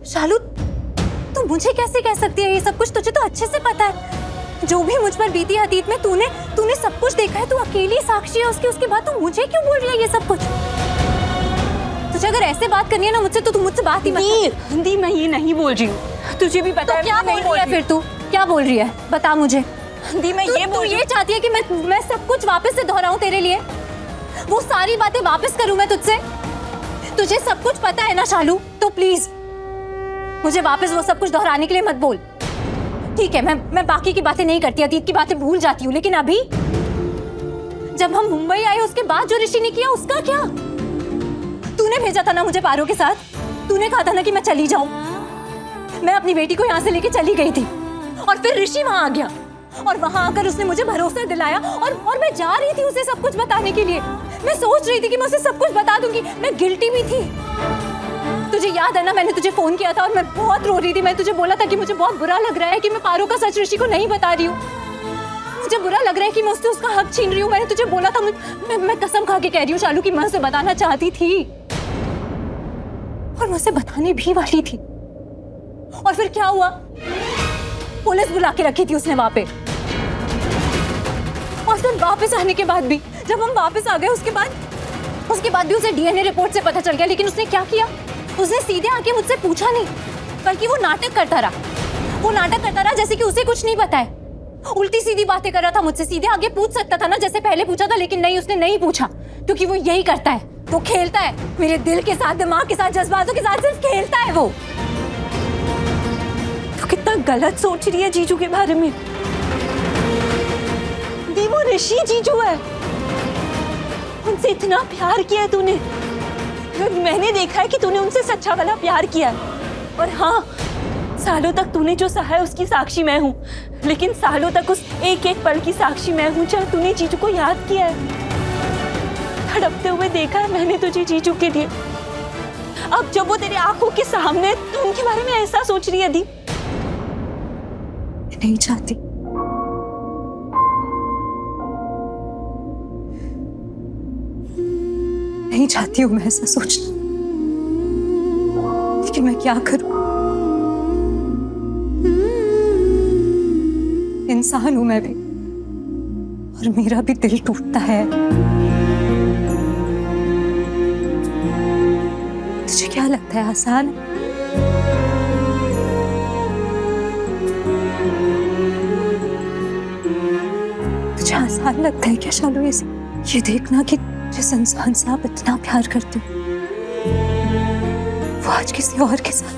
शालू, तू मुझे कैसे कह सकती है ये सब कुछ? तुझे तो अच्छे से पता है जो भी मुझ पर बीती अतीत में। तूने सब कुछ देखा है, तू अकेली साक्षी है उसके बाद तू मुझे क्यों बोल रही है ये सब कुछ? तुझे अगर ऐसे बात करनी है ना मुझसे तो तू मुझसे बात ही मत कर। दी, मैं ये नहीं बोल रही हूँ, तुझे भी पता है। क्या बोल रही है फिर तू? क्या बोल रही है बता मुझे। दी, मैं ये बोल रही हूँ। ये चाहती है कि मैं सब कुछ वापस से दोहराऊं तेरे लिए, वो सारी बातें वापस करूं मैं तुझसे? तुझे सब कुछ पता है ना शालू, तो प्लीज मुझे वापस वो सब कुछ दोहराने के लिए मत बोल। ठीक है, मैं बाकी की बातें नहीं करती, अतीत की बातें भूल जाती हूँ, लेकिन अभी जब हम मुंबई आए उसके बाद जो ऋषि ने किया उसका क्या? तूने भेजा था ना मुझे पारो के साथ, तूने कहा था ना कि मैं चली जाऊं। मैं अपनी बेटी को यहाँ से लेके चली गई थी और फिर ऋषि वहां आ गया और वहां आकर उसने मुझे भरोसा दिलाया और मैं जा रही थी उसे सब कुछ बताने के लिए। मैं सोच रही थी कि मैं उसे सब कुछ बता दूंगी, मैं गिल्टी भी थी। तुझे याद है ना, मैंने तुझे फोन किया था और मैं बहुत रो रही थी। मैं तुझे बोला था कि मुझे बहुत बुरा लग रहा है कि मैं पारो का सच ऋषि को नहीं बता रही हूँ। मुझे बुरा लग रहा है कि मैं उससे उसका हक छीन रही हूँ। मैंने तुझे बोला था, मैं कसम खा के कह रही हूँ शालू कि मैं उसे बताना चाहती थी और मैं उसे बताने भी वाली थी। और फिर क्या हुआ? पुलिस बुला के रखी थी उसने वहां पे। और फिर वापस आने के बाद भी, जब हम वापस आ गए उसके बाद भी उसे डीएनए रिपोर्ट से पता चल गया। लेकिन उसने क्या किया? उसने सीधे आके मुझसे पूछा नहीं, बल्कि वो नाटक करता रहा जैसे कि उसे कुछ नहीं पता है। उल्टी सीधी बातें कर रहा था मुझसे। सीधे आगे पूछ सकता था ना जैसे पहले पूछा था, लेकिन नहीं, उसने नहीं पूछा, क्योंकि वो यही करता है। वो खेलता है मेरे दिल के साथ, दिमाग के साथ, जज्बातों के साथ, सिर्फ खेलता है वो। तो कितना गलत सोच रही है जीजू के बारे में। दी, वो ऋषि जीजू है, उनसे इतना प्यार किया है तूने। मैंने देखा है कि तूने उनसे सच्चा वाला प्यार किया है। और हाँ, सालों तक तूने जो सहा है उसकी साक्षी मैं हूँ, लेकिन सालों तक उस एक एक पल की साक्षी मैं हूँ जब तूने जीजू को याद किया है, तड़पते हुए देखा है मैंने तुझे जीजू के लिए। अब जब वो तेरी आंखों के सामने, तू उनके बारे में ऐसा सोच रही है दी। नहीं चाहती, नहीं चाहती हूँ मैं ऐसा सोचना, लेकिन मैं क्या करूं? इंसान हूं मैं भी, और मेरा भी दिल टूटता है। तुझे क्या लगता है आसान है? तुझे आसान लगता है क्या शालू ये देखना कि जिस इंसान से आप इतना प्यार करते हो वो आज किसी और के साथ,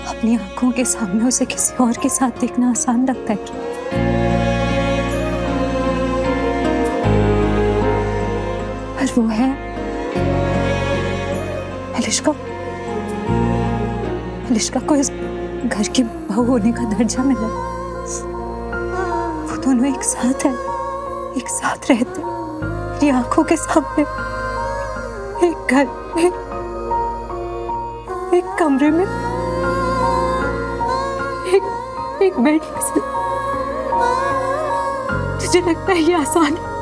अपनी आंखों के सामने उसे किसी और के साथ देखना आसान लगता है क्या? पर वो है अलिश्का को इस घर की बहू होने का दर्जा मिला। वो दोनों एक साथ है, एक साथ रहते, मेरी आंखों के सामने, एक घर में, एक कमरे में, एक बेड पे। तुझे लगता है ये आसान है?